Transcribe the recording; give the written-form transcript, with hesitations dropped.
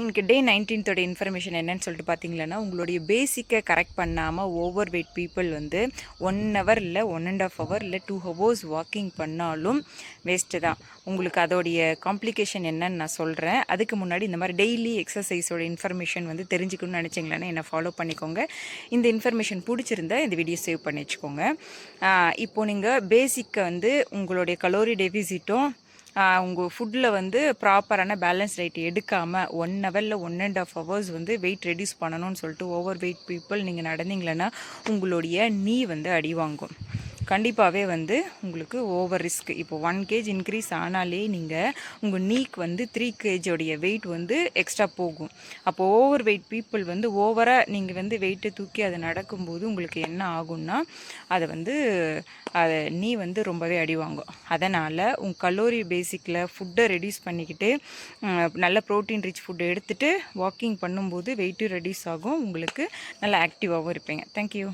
இன்றைக்கி டே 19th information என்னன்னு சொல்லிட்டு பார்த்தீங்கன்னா, உங்களுடைய பேசிக்கை கரெக்ட் பண்ணாமல் ஓவர் வெயிட் பீப்புள் வந்து 1 hour இல்லை 1.5 hour இல்லை 2 hours வாக்கிங் பண்ணாலும் வேஸ்ட்டு தான். உங்களுக்கு அதோடைய காம்ப்ளிகேஷன் என்னன்னு நான் சொல்கிறேன். அதுக்கு முன்னாடி இந்த மாதிரி டெய்லி எக்ஸசைஸோட இன்ஃபர்மேஷன் வந்து தெரிஞ்சுக்கணும்னு நினச்சிங்களேன்னா என்னை ஃபாலோ பண்ணிக்கோங்க. இந்த இன்ஃபர்மேஷன் பிடிச்சிருந்தா இந்த வீடியோ சேவ் பண்ணி வச்சுக்கோங்க. இப்போது நீங்கள் பேசிக்கை வந்து உங்களுடைய கலோரி டெஃபிசிட்டும் உங்கள் ஃபுட்டில் வந்து ப்ராப்பரான பேலன்ஸ் டயட் எடுக்காமல் 1 hour இல்லை 1.5 hours வந்து வெயிட் ரெடியூஸ் பண்ணணும்னு சொல்லிட்டு ஓவர் வெயிட் பீப்புள் நீங்கள் நடந்தீங்களன்னா உங்களுடைய நீ வந்து அடி வாங்கும். கண்டிப்பாகவே வந்து உங்களுக்கு ஓவர் ரிஸ்க். இப்போ 1 kg இன்க்ரீஸ் ஆனாலே நீங்கள் உங்கள் நீக்கு வந்து 3 kg வெயிட் வந்து எக்ஸ்ட்ரா போகும். அப்போது ஓவர் வெயிட் பீப்புள் வந்து ஓவராக நீங்கள் வந்து வெயிட்டை தூக்கி அதை நடக்கும்போது உங்களுக்கு என்ன ஆகும்னா அதை நீ வந்து ரொம்பவே அடி வாங்கும். அதனால் உங்கள் கலோரி பேசிக்கில் ஃபுட்டை ரெடியூஸ் பண்ணிக்கிட்டு நல்ல ப்ரோட்டீன் ரிச் ஃபுட்டை எடுத்துகிட்டு வாக்கிங் பண்ணும்போது வெயிட்டும் ரெடியூஸ் ஆகும். உங்களுக்கு நல்லா ஆக்டிவாகவும் இருப்பீங்க. தேங்க்யூ.